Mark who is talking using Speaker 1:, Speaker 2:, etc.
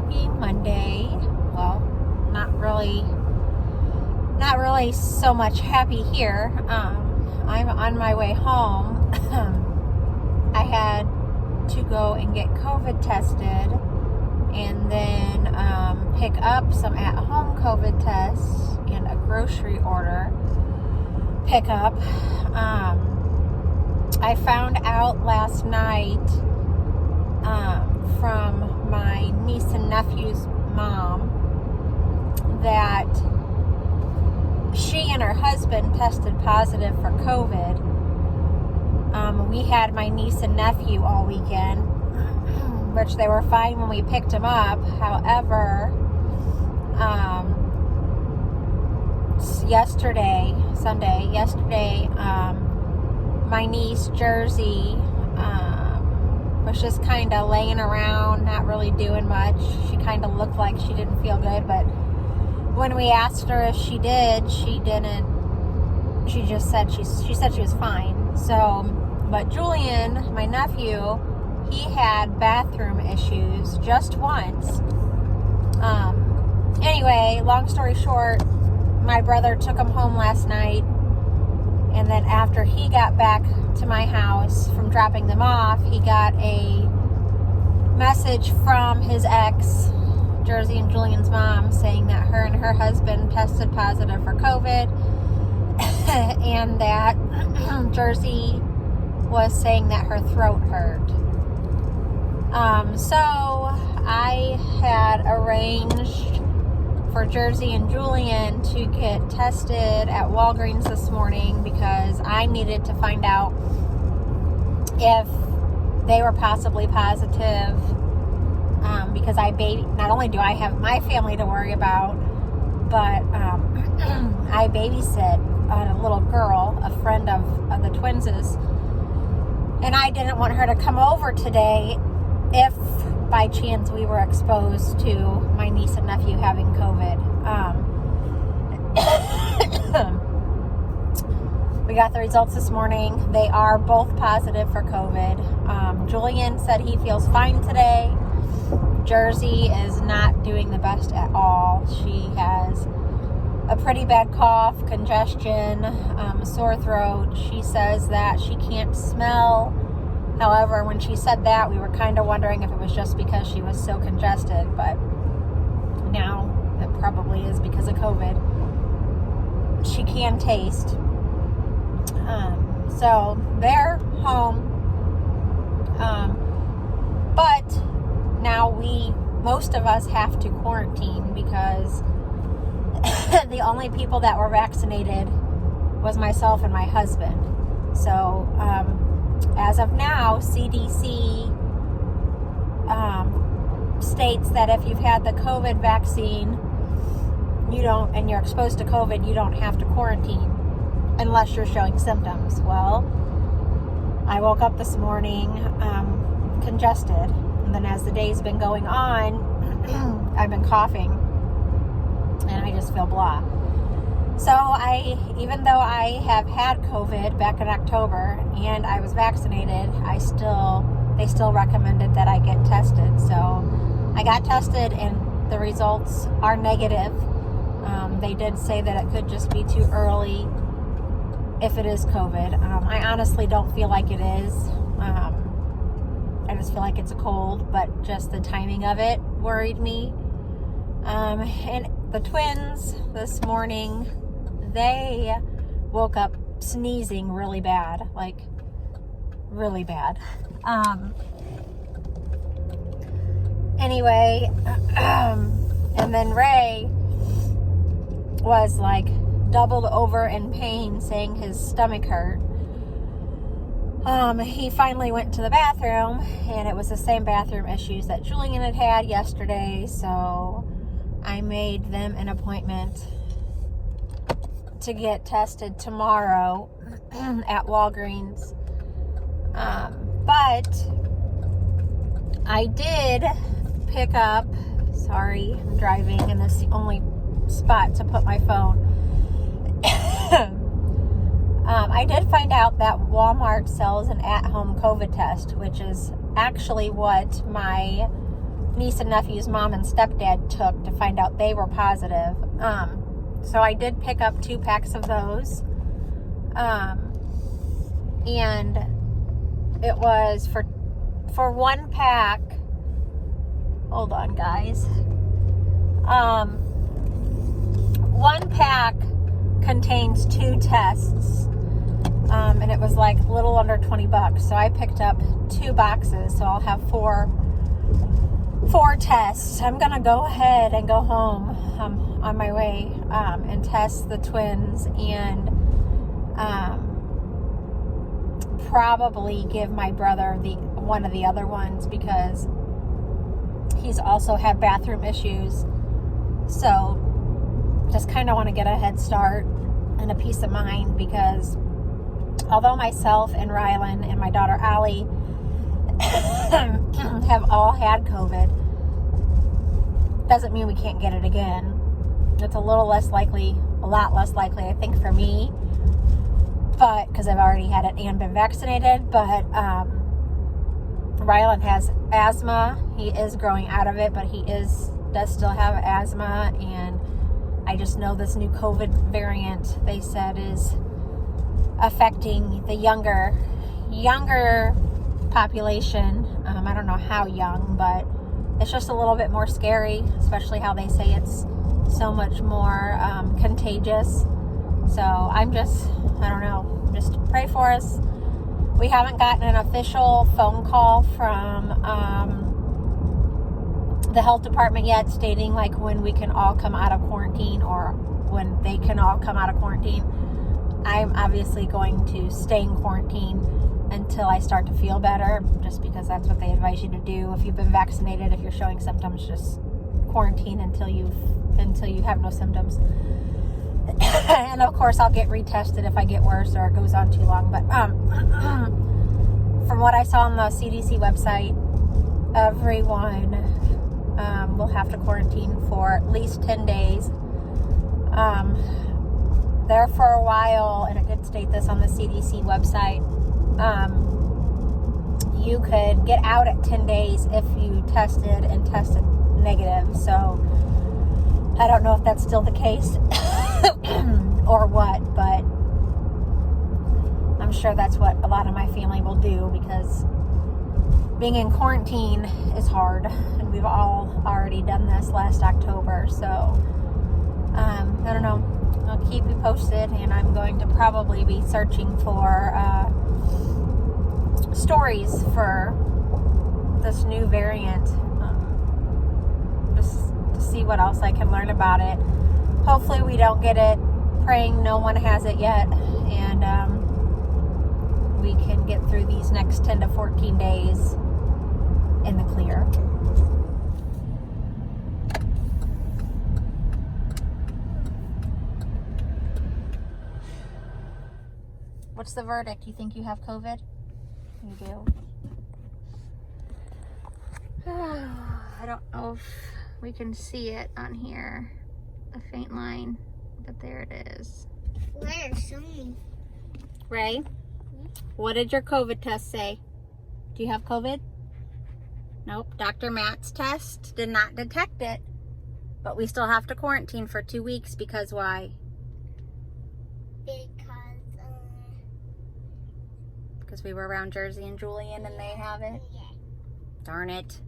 Speaker 1: happy Monday. Well, not really so much happy here. I'm on my way home. I had to go and get COVID tested and then pick up some at-home COVID tests and a grocery order pickup. I found out last night from my niece and nephew's mom that she and her husband tested positive for COVID. We had my niece and nephew all weekend, which they were fine when we picked them up. However, yesterday, my niece, Jersey, was just kind of laying around, not really doing much. She kind of looked like she didn't feel good, but when we asked her if she did, she didn't. She just said she said she was fine. So, but Julian, my nephew, he had bathroom issues just once. Anyway, long story short, my brother took him home last night, and then after he got back to my house from dropping them off, he got a message from his ex, Jersey and Julian's mom, saying that her and her husband tested positive for COVID and that Jersey was saying that her throat hurt. So I had arranged for Jersey and Julian to get tested at Walgreens this morning because I needed to find out if they were possibly positive, because not only do I have my family to worry about, but I babysit a little girl, a friend of the twins', and I didn't want her to come over today if by chance we were exposed to my niece and nephew having COVID. We got the results this morning. They are both positive for COVID. Julian said he feels fine today. Jersey is not doing the best at all. She has a pretty bad cough, congestion, sore throat. She says that she can't smell. However, when she said that, we were kind of wondering if it was just because she was so congested, but now it probably is because of COVID. She can taste. So they're home. But now most of us have to quarantine because the only people that were vaccinated was myself and my husband. So, as of now, CDC states that if you've had the COVID vaccine, and you're exposed to COVID, you don't have to quarantine unless you're showing symptoms. Well, I woke up this morning congested, and then as the day's been going on, I've been coughing, and I just feel blah. So even though I have had COVID back in October and I was vaccinated, they still recommended that I get tested. So I got tested and the results are negative. They did say that it could just be too early if it is COVID. I honestly don't feel like it is. I just feel like it's a cold, but just the timing of it worried me. And the twins this morning, they woke up sneezing really bad, like really bad. Anyway, and then Ray was like doubled over in pain, saying his stomach hurt. He finally went to the bathroom, and it was the same bathroom issues that Julian had had yesterday, so I made them an appointment to get tested tomorrow at Walgreens. But I did pick up, sorry, I'm driving, and this is the only spot to put my phone. I did find out that Walmart sells an at-home COVID test, which is actually what my niece and nephew's mom and stepdad took to find out they were positive. So I did pick up 2 packs of those. And it was for 1 pack. Hold on, guys. 1 pack contains 2 tests. And it was like a little under $20. So I picked up 2 boxes. So I'll have 4 tests. I'm going to go ahead and go home on my way and test the twins and probably give my brother one of the other ones because he's also had bathroom issues. So just kind of want to get a head start and a peace of mind because although myself and Rylan and my daughter Allie have all had COVID, doesn't mean we can't get it again. It's a lot less likely, I think, for me, but because I've already had it and been vaccinated. But Rylan has asthma. He is growing out of it, but he does still have asthma, and I just know this new COVID variant, they said, is affecting the younger population. I don't know how young, but it's just a little bit more scary, especially how they say it's so much more contagious. So I don't know, just pray for us. We haven't gotten an official phone call from the health department yet stating like when we can all come out of quarantine or when they can all come out of quarantine. I'm obviously going to stay in quarantine until I start to feel better, just because that's what they advise you to do. If you've been vaccinated, if you're showing symptoms, just quarantine until you have no symptoms. And of course, I'll get retested if I get worse or it goes on too long. But from what I saw on the CDC website, everyone will have to quarantine for at least 10 days. There for a while, and it did state this on the CDC website, you could get out at 10 days if you tested negative. So I don't know if that's still the case or what, but I'm sure that's what a lot of my family will do because being in quarantine is hard, and we've all already done this last October. So I don't know. I'll keep you posted, and I'm going to probably be searching for stories for this new variant, just to see what else I can learn about it. Hopefully we don't get it, praying no one has it yet, and we can get through these next 10 to 14 days in the clear. What's the verdict? You think you have COVID? You do. I don't know if we can see it on here, a faint line, but there it is.
Speaker 2: Where? Show me.
Speaker 1: Ray, what did your COVID test say? Do you have COVID? Nope. Dr. Matt's test did not detect it, but we still have to quarantine for 2 weeks because why? Because we were around Jersey and Julian and they have it?
Speaker 2: Yeah.
Speaker 1: Darn it.